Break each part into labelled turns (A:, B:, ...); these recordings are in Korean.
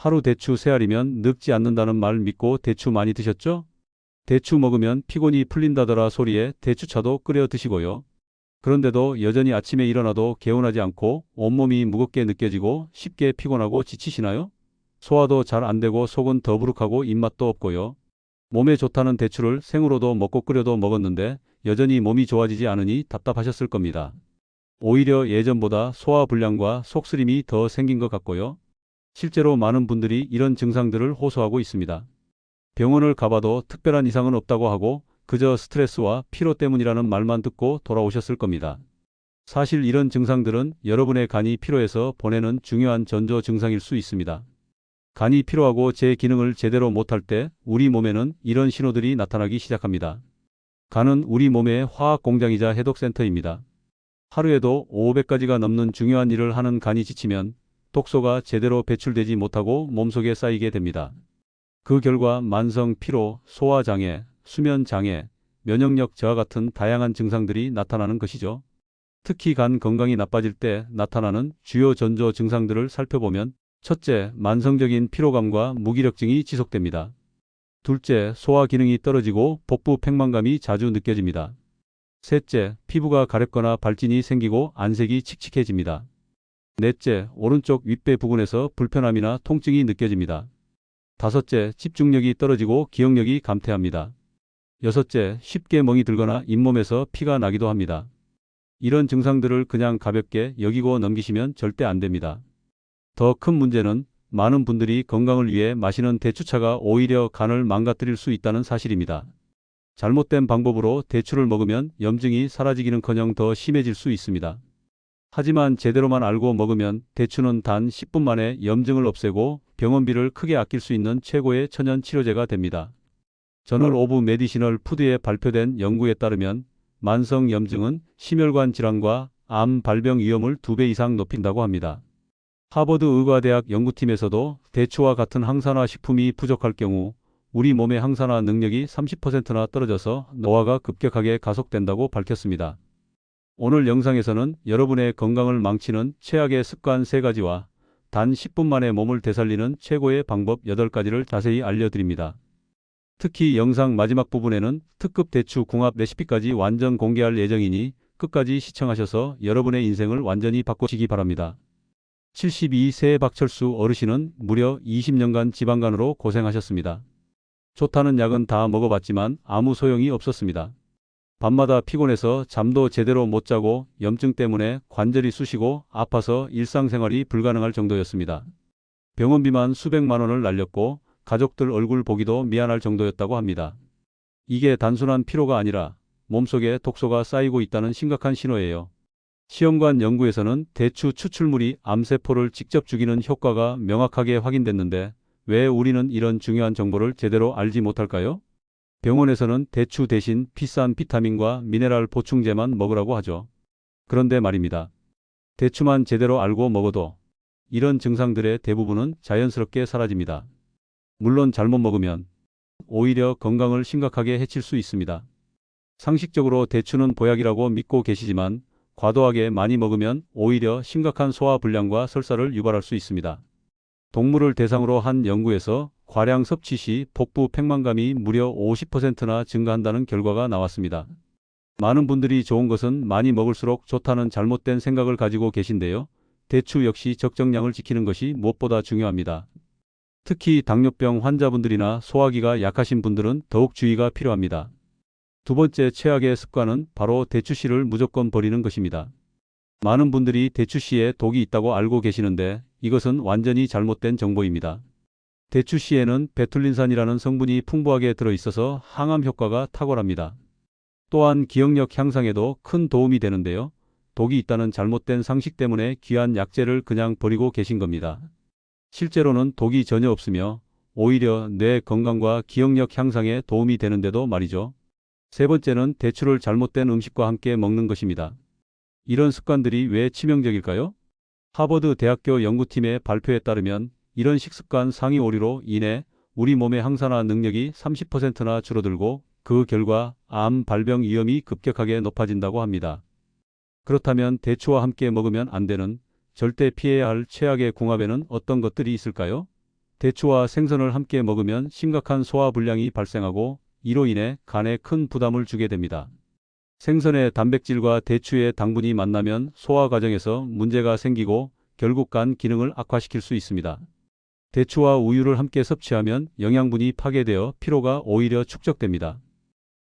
A: 하루 대추 3알이면 늙지 않는다는 말 믿고 대추 많이 드셨죠? 대추 먹으면 피곤이 풀린다더라 소리에 대추차도 끓여 드시고요. 그런데도 여전히 아침에 일어나도 개운하지 않고 온몸이 무겁게 느껴지고 쉽게 피곤하고 지치시나요? 소화도 잘 안 되고 속은 더부룩하고 입맛도 없고요. 몸에 좋다는 대추를 생으로도 먹고 끓여도 먹었는데 여전히 몸이 좋아지지 않으니 답답하셨을 겁니다. 오히려 예전보다 소화불량과 속쓰림이 더 생긴 것 같고요. 실제로 많은 분들이 이런 증상들을 호소하고 있습니다. 병원을 가봐도 특별한 이상은 없다고 하고 그저 스트레스와 피로 때문이라는 말만 듣고 돌아오셨을 겁니다. 사실 이런 증상들은 여러분의 간이 피로해서 보내는 중요한 전조 증상일 수 있습니다. 간이 피로하고 제 기능을 제대로 못할 때 우리 몸에는 이런 신호들이 나타나기 시작합니다. 간은 우리 몸의 화학 공장이자 해독센터입니다. 하루에도 500가지가 넘는 중요한 일을 하는 간이 지치면 독소가 제대로 배출되지 못하고 몸속에 쌓이게 됩니다. 그 결과 만성 피로, 소화장애, 수면장애, 면역력 저하 같은 다양한 증상들이 나타나는 것이죠. 특히 간 건강이 나빠질 때 나타나는 주요 전조 증상들을 살펴보면 첫째, 만성적인 피로감과 무기력증이 지속됩니다. 둘째, 소화 기능이 떨어지고 복부 팽만감이 자주 느껴집니다. 셋째, 피부가 가렵거나 발진이 생기고 안색이 칙칙해집니다. 넷째, 오른쪽 윗배 부근에서 불편함이나 통증이 느껴집니다. 다섯째, 집중력이 떨어지고 기억력이 감퇴합니다. 여섯째, 쉽게 멍이 들거나 잇몸에서 피가 나기도 합니다. 이런 증상들을 그냥 가볍게 여기고 넘기시면 절대 안 됩니다. 더 큰 문제는 많은 분들이 건강을 위해 마시는 대추차가 오히려 간을 망가뜨릴 수 있다는 사실입니다. 잘못된 방법으로 대추를 먹으면 염증이 사라지기는커녕 더 심해질 수 있습니다. 하지만 제대로만 알고 먹으면 대추는 단 10분 만에 염증을 없애고 병원비를 크게 아낄 수 있는 최고의 천연 치료제가 됩니다. 저널 오브 메디시널 푸드에 발표된 연구에 따르면 만성 염증은 심혈관 질환과 암 발병 위험을 2배 이상 높인다고 합니다. 하버드 의과대학 연구팀에서도 대추와 같은 항산화 식품이 부족할 경우 우리 몸의 항산화 능력이 30%나 떨어져서 노화가 급격하게 가속된다고 밝혔습니다. 오늘 영상에서는 여러분의 건강을 망치는 최악의 습관 3가지와 단 10분 만에 몸을 되살리는 최고의 방법 8가지를 자세히 알려드립니다. 특히 영상 마지막 부분에는 특급 대추 궁합 레시피까지 완전 공개할 예정이니 끝까지 시청하셔서 여러분의 인생을 완전히 바꾸시기 바랍니다. 72세 박철수 어르신은 무려 20년간 지방간으로 고생하셨습니다. 좋다는 약은 다 먹어봤지만 아무 소용이 없었습니다. 밤마다 피곤해서 잠도 제대로 못 자고 염증 때문에 관절이 쑤시고 아파서 일상생활이 불가능할 정도였습니다. 병원비만 수백만 원을 날렸고 가족들 얼굴 보기도 미안할 정도였다고 합니다. 이게 단순한 피로가 아니라 몸속에 독소가 쌓이고 있다는 심각한 신호예요. 시험관 연구에서는 대추 추출물이 암세포를 직접 죽이는 효과가 명확하게 확인됐는데 왜 우리는 이런 중요한 정보를 제대로 알지 못할까요? 병원에서는 대추 대신 비싼 비타민과 미네랄 보충제만 먹으라고 하죠. 그런데 말입니다. 대추만 제대로 알고 먹어도 이런 증상들의 대부분은 자연스럽게 사라집니다. 물론 잘못 먹으면 오히려 건강을 심각하게 해칠 수 있습니다. 상식적으로 대추는 보약이라고 믿고 계시지만 과도하게 많이 먹으면 오히려 심각한 소화불량과 설사를 유발할 수 있습니다. 동물을 대상으로 한 연구에서 과량 섭취 시 복부 팽만감이 무려 50%나 증가한다는 결과가 나왔습니다. 많은 분들이 좋은 것은 많이 먹을수록 좋다는 잘못된 생각을 가지고 계신데요. 대추 역시 적정량을 지키는 것이 무엇보다 중요합니다. 특히 당뇨병 환자분들이나 소화기가 약하신 분들은 더욱 주의가 필요합니다. 두 번째 최악의 습관은 바로 대추씨를 무조건 버리는 것입니다. 많은 분들이 대추씨에 독이 있다고 알고 계시는데 이것은 완전히 잘못된 정보입니다. 대추씨에는 베툴린산이라는 성분이 풍부하게 들어있어서 항암 효과가 탁월합니다. 또한 기억력 향상에도 큰 도움이 되는데요. 독이 있다는 잘못된 상식 때문에 귀한 약재를 그냥 버리고 계신 겁니다. 실제로는 독이 전혀 없으며 오히려 뇌 건강과 기억력 향상에 도움이 되는데도 말이죠. 세 번째는 대추를 잘못된 음식과 함께 먹는 것입니다. 이런 습관들이 왜 치명적일까요? 하버드 대학교 연구팀의 발표에 따르면 이런 식습관 상위 오류로 인해 우리 몸의 항산화 능력이 30%나 줄어들고 그 결과 암 발병 위험이 급격하게 높아진다고 합니다. 그렇다면 대추와 함께 먹으면 안 되는 절대 피해야 할 최악의 궁합에는 어떤 것들이 있을까요? 대추와 생선을 함께 먹으면 심각한 소화불량이 발생하고 이로 인해 간에 큰 부담을 주게 됩니다. 생선의 단백질과 대추의 당분이 만나면 소화 과정에서 문제가 생기고 결국 간 기능을 악화시킬 수 있습니다. 대추와 우유를 함께 섭취하면 영양분이 파괴되어 피로가 오히려 축적됩니다.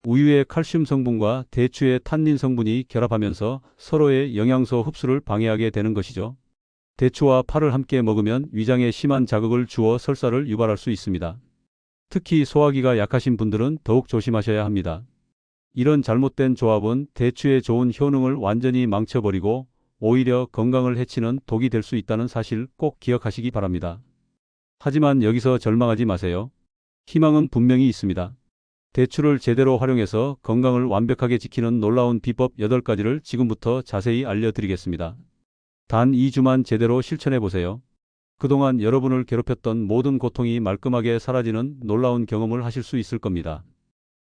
A: 우유의 칼슘 성분과 대추의 탄닌 성분이 결합하면서 서로의 영양소 흡수를 방해하게 되는 것이죠. 대추와 파를 함께 먹으면 위장에 심한 자극을 주어 설사를 유발할 수 있습니다. 특히 소화기가 약하신 분들은 더욱 조심하셔야 합니다. 이런 잘못된 조합은 대추의 좋은 효능을 완전히 망쳐버리고 오히려 건강을 해치는 독이 될 수 있다는 사실 꼭 기억하시기 바랍니다. 하지만 여기서 절망하지 마세요. 희망은 분명히 있습니다. 대추를 제대로 활용해서 건강을 완벽하게 지키는 놀라운 비법 8가지를 지금부터 자세히 알려드리겠습니다. 단 2주만 제대로 실천해 보세요. 그동안 여러분을 괴롭혔던 모든 고통이 말끔하게 사라지는 놀라운 경험을 하실 수 있을 겁니다.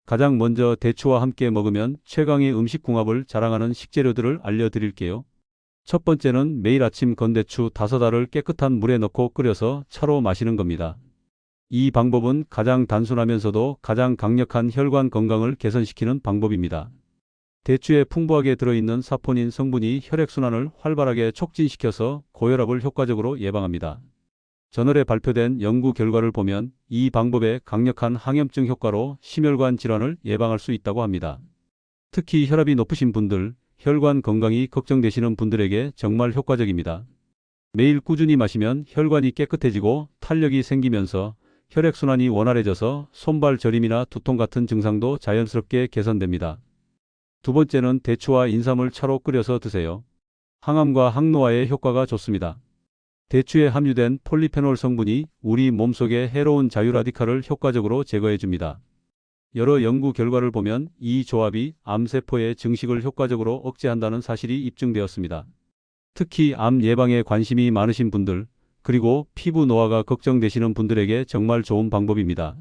A: 가장 먼저 대추와 함께 먹으면 최강의 음식 궁합을 자랑하는 식재료들을 알려드릴게요. 첫 번째는 매일 아침 건대추 5알을 깨끗한 물에 넣고 끓여서 차로 마시는 겁니다. 이 방법은 가장 단순하면서도 가장 강력한 혈관 건강을 개선시키는 방법입니다. 대추에 풍부하게 들어있는 사포닌 성분이 혈액순환을 활발하게 촉진시켜서 고혈압을 효과적으로 예방합니다. 저널에 발표된 연구 결과를 보면 이 방법의 강력한 항염증 효과로 심혈관 질환을 예방할 수 있다고 합니다. 특히 혈압이 높으신 분들, 혈관 건강이 걱정되시는 분들에게 정말 효과적입니다. 매일 꾸준히 마시면 혈관이 깨끗해지고 탄력이 생기면서 혈액순환이 원활해져서 손발 저림이나 두통 같은 증상도 자연스럽게 개선됩니다. 두 번째는 대추와 인삼을 차로 끓여서 드세요. 항암과 항노화에 효과가 좋습니다. 대추에 함유된 폴리페놀 성분이 우리 몸속의 해로운 자유라디칼을 효과적으로 제거해줍니다. 여러 연구 결과를 보면 이 조합이 암세포의 증식을 효과적으로 억제한다는 사실이 입증되었습니다. 특히 암 예방에 관심이 많으신 분들, 그리고 피부 노화가 걱정되시는 분들에게 정말 좋은 방법입니다.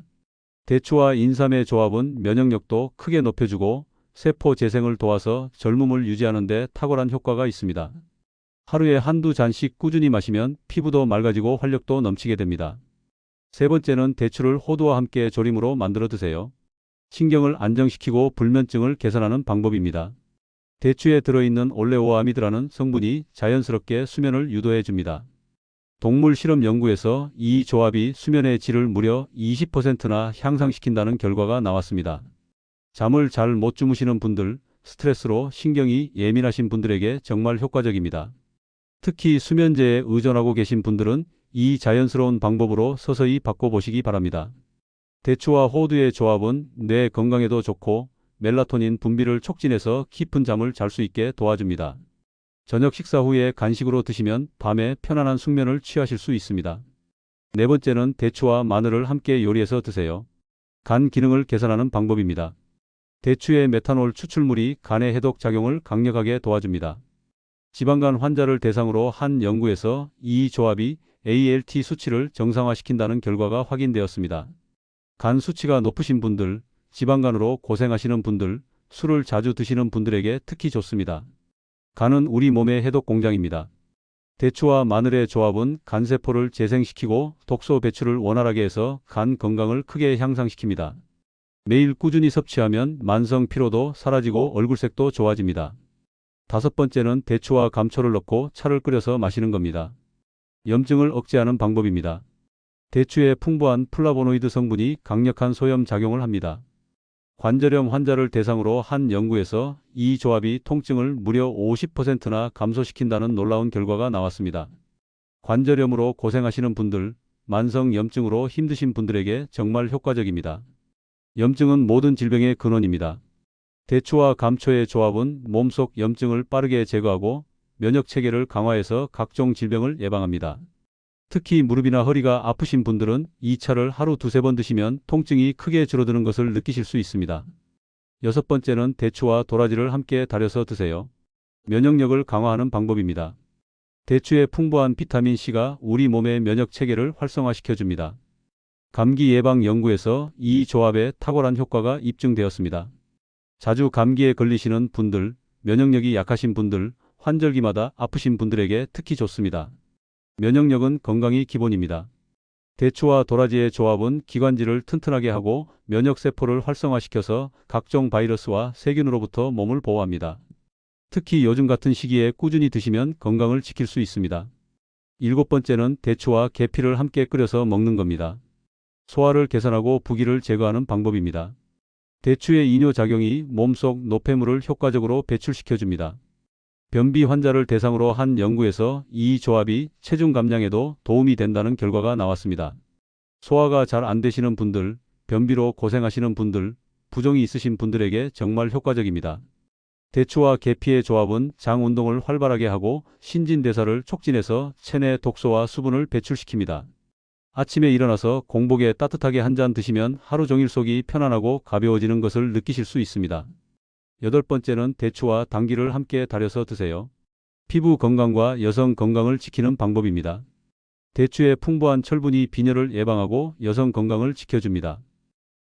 A: 대추와 인삼의 조합은 면역력도 크게 높여주고 세포 재생을 도와서 젊음을 유지하는 데 탁월한 효과가 있습니다. 하루에 한두 잔씩 꾸준히 마시면 피부도 맑아지고 활력도 넘치게 됩니다. 세 번째는 대추를 호두와 함께 조림으로 만들어 드세요. 신경을 안정시키고 불면증을 개선하는 방법입니다. 대추에 들어있는 올레오아미드라는 성분이 자연스럽게 수면을 유도해 줍니다. 동물 실험 연구에서 이 조합이 수면의 질을 무려 20%나 향상시킨다는 결과가 나왔습니다. 잠을 잘 못 주무시는 분들, 스트레스로 신경이 예민하신 분들에게 정말 효과적입니다. 특히 수면제에 의존하고 계신 분들은 이 자연스러운 방법으로 서서히 바꿔보시기 바랍니다. 대추와 호두의 조합은 뇌 건강에도 좋고 멜라토닌 분비를 촉진해서 깊은 잠을 잘 수 있게 도와줍니다. 저녁 식사 후에 간식으로 드시면 밤에 편안한 숙면을 취하실 수 있습니다. 네 번째는 대추와 마늘을 함께 요리해서 드세요. 간 기능을 개선하는 방법입니다. 대추의 메탄올 추출물이 간의 해독 작용을 강력하게 도와줍니다. 지방간 환자를 대상으로 한 연구에서 이 조합이 ALT 수치를 정상화시킨다는 결과가 확인되었습니다. 간 수치가 높으신 분들, 지방간으로 고생하시는 분들, 술을 자주 드시는 분들에게 특히 좋습니다. 간은 우리 몸의 해독 공장입니다. 대추와 마늘의 조합은 간세포를 재생시키고 독소 배출을 원활하게 해서 간 건강을 크게 향상시킵니다. 매일 꾸준히 섭취하면 만성 피로도 사라지고 얼굴색도 좋아집니다. 다섯 번째는 대추와 감초를 넣고 차를 끓여서 마시는 겁니다. 염증을 억제하는 방법입니다. 대추의 풍부한 플라보노이드 성분이 강력한 소염 작용을 합니다. 관절염 환자를 대상으로 한 연구에서 이 조합이 통증을 무려 50%나 감소시킨다는 놀라운 결과가 나왔습니다. 관절염으로 고생하시는 분들, 만성 염증으로 힘드신 분들에게 정말 효과적입니다. 염증은 모든 질병의 근원입니다. 대추와 감초의 조합은 몸속 염증을 빠르게 제거하고 면역 체계를 강화해서 각종 질병을 예방합니다. 특히 무릎이나 허리가 아프신 분들은 이 차를 하루 두세 번 드시면 통증이 크게 줄어드는 것을 느끼실 수 있습니다. 여섯 번째는 대추와 도라지를 함께 달여서 드세요. 면역력을 강화하는 방법입니다. 대추의 풍부한 비타민C가 우리 몸의 면역 체계를 활성화시켜줍니다. 감기 예방 연구에서 이 조합의 탁월한 효과가 입증되었습니다. 자주 감기에 걸리시는 분들, 면역력이 약하신 분들, 환절기마다 아프신 분들에게 특히 좋습니다. 면역력은 건강이 기본입니다. 대추와 도라지의 조합은 기관지를 튼튼하게 하고 면역세포를 활성화시켜서 각종 바이러스와 세균으로부터 몸을 보호합니다. 특히 요즘 같은 시기에 꾸준히 드시면 건강을 지킬 수 있습니다. 일곱 번째는 대추와 계피를 함께 끓여서 먹는 겁니다. 소화를 개선하고 부기를 제거하는 방법입니다. 대추의 이뇨작용이 몸속 노폐물을 효과적으로 배출시켜줍니다. 변비 환자를 대상으로 한 연구에서 이 조합이 체중 감량에도 도움이 된다는 결과가 나왔습니다. 소화가 잘 안 되시는 분들, 변비로 고생하시는 분들, 부종이 있으신 분들에게 정말 효과적입니다. 대추와 계피의 조합은 장 운동을 활발하게 하고 신진대사를 촉진해서 체내 독소와 수분을 배출시킵니다. 아침에 일어나서 공복에 따뜻하게 한 잔 드시면 하루 종일 속이 편안하고 가벼워지는 것을 느끼실 수 있습니다. 여덟 번째는 대추와 당귀를 함께 달여서 드세요. 피부 건강과 여성 건강을 지키는 방법입니다. 대추의 풍부한 철분이 빈혈을 예방하고 여성 건강을 지켜줍니다.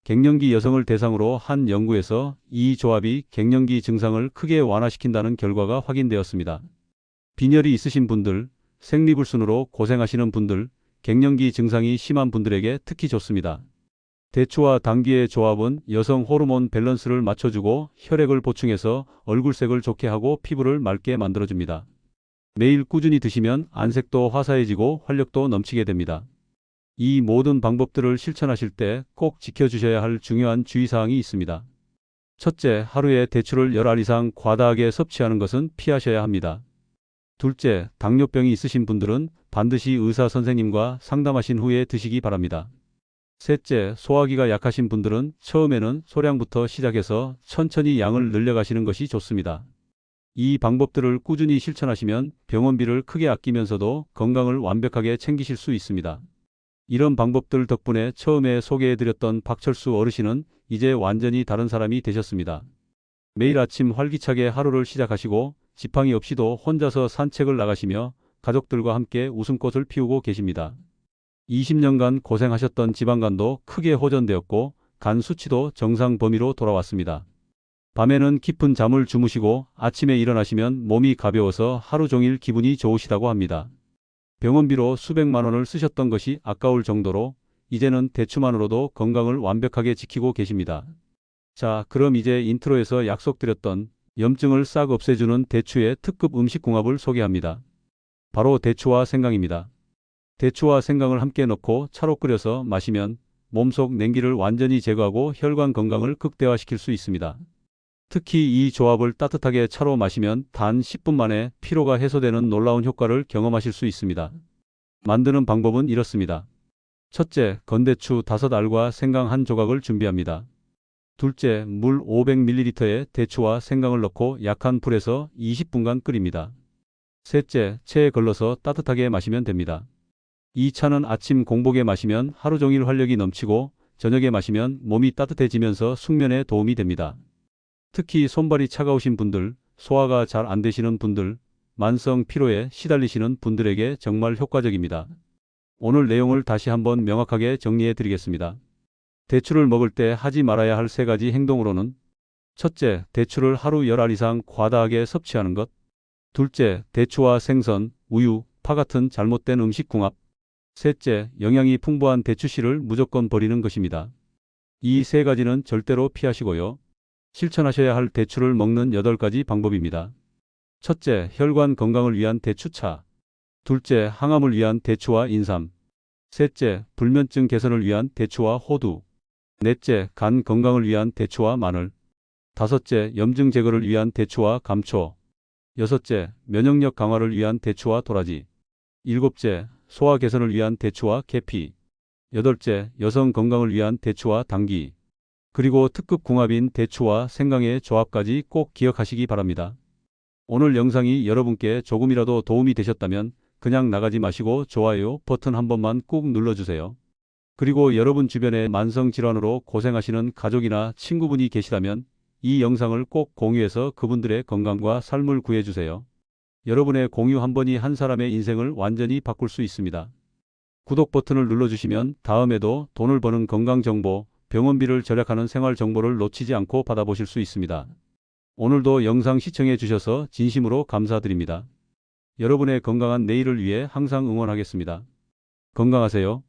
A: 갱년기 여성을 대상으로 한 연구에서 이 조합이 갱년기 증상을 크게 완화시킨다는 결과가 확인되었습니다. 빈혈이 있으신 분들, 생리불순으로 고생하시는 분들, 갱년기 증상이 심한 분들에게 특히 좋습니다. 대추와 당귀의 조합은 여성 호르몬 밸런스를 맞춰주고 혈액을 보충해서 얼굴색을 좋게 하고 피부를 맑게 만들어줍니다. 매일 꾸준히 드시면 안색도 화사해지고 활력도 넘치게 됩니다. 이 모든 방법들을 실천하실 때 꼭 지켜주셔야 할 중요한 주의사항이 있습니다. 첫째, 하루에 대추를 10알 이상 과다하게 섭취하는 것은 피하셔야 합니다. 둘째, 당뇨병이 있으신 분들은 반드시 의사 선생님과 상담하신 후에 드시기 바랍니다. 셋째, 소화기가 약하신 분들은 처음에는 소량부터 시작해서 천천히 양을 늘려가시는 것이 좋습니다. 이 방법들을 꾸준히 실천하시면 병원비를 크게 아끼면서도 건강을 완벽하게 챙기실 수 있습니다. 이런 방법들 덕분에 처음에 소개해드렸던 박철수 어르신은 이제 완전히 다른 사람이 되셨습니다. 매일 아침 활기차게 하루를 시작하시고 지팡이 없이도 혼자서 산책을 나가시며 가족들과 함께 웃음꽃을 피우고 계십니다. 20년간 고생하셨던 지방간도 크게 호전되었고 간 수치도 정상 범위로 돌아왔습니다. 밤에는 깊은 잠을 주무시고 아침에 일어나시면 몸이 가벼워서 하루 종일 기분이 좋으시다고 합니다. 병원비로 수백만 원을 쓰셨던 것이 아까울 정도로 이제는 대추만으로도 건강을 완벽하게 지키고 계십니다. 자, 그럼 이제 인트로에서 약속드렸던 염증을 싹 없애주는 대추의 특급 음식궁합을 소개합니다. 바로 대추와 생강입니다. 대추와 생강을 함께 넣고 차로 끓여서 마시면 몸속 냉기를 완전히 제거하고 혈관 건강을 극대화시킬 수 있습니다. 특히 이 조합을 따뜻하게 차로 마시면 단 10분 만에 피로가 해소되는 놀라운 효과를 경험하실 수 있습니다. 만드는 방법은 이렇습니다. 첫째, 건대추 5알과 생강 1조각을 준비합니다. 둘째, 물 500ml에 대추와 생강을 넣고 약한 불에서 20분간 끓입니다. 셋째, 체에 걸러서 따뜻하게 마시면 됩니다. 이 차는 아침 공복에 마시면 하루 종일 활력이 넘치고 저녁에 마시면 몸이 따뜻해지면서 숙면에 도움이 됩니다. 특히 손발이 차가우신 분들, 소화가 잘 안 되시는 분들, 만성 피로에 시달리시는 분들에게 정말 효과적입니다. 오늘 내용을 다시 한번 명확하게 정리해 드리겠습니다. 대추를 먹을 때 하지 말아야 할 3가지 행동으로는 첫째, 대추를 하루 10알 이상 과다하게 섭취하는 것. 둘째, 대추와 생선, 우유, 파 같은 잘못된 음식 궁합. 셋째, 영양이 풍부한 대추씨를 무조건 버리는 것입니다. 이 3가지는 절대로 피하시고요. 실천하셔야 할 대추를 먹는 8가지 방법입니다. 첫째, 혈관 건강을 위한 대추차. 둘째, 항암을 위한 대추와 인삼. 셋째, 불면증 개선을 위한 대추와 호두. 넷째, 간 건강을 위한 대추와 마늘. 다섯째, 염증 제거를 위한 대추와 감초. 여섯째, 면역력 강화를 위한 대추와 도라지. 일곱째, 소화 개선을 위한 대추와 계피. 여덟째, 여성 건강을 위한 대추와 당귀. 그리고 특급 궁합인 대추와 생강의 조합까지 꼭 기억하시기 바랍니다. 오늘 영상이 여러분께 조금이라도 도움이 되셨다면 그냥 나가지 마시고 좋아요 버튼 한 번만 꾹 눌러주세요. 그리고 여러분 주변에 만성질환으로 고생하시는 가족이나 친구분이 계시다면 이 영상을 꼭 공유해서 그분들의 건강과 삶을 구해주세요. 여러분의 공유 한 번이 한 사람의 인생을 완전히 바꿀 수 있습니다. 구독 버튼을 눌러주시면 다음에도 돈을 버는 건강정보, 병원비를 절약하는 생활정보를 놓치지 않고 받아보실 수 있습니다. 오늘도 영상 시청해 주셔서 진심으로 감사드립니다. 여러분의 건강한 내일을 위해 항상 응원하겠습니다. 건강하세요.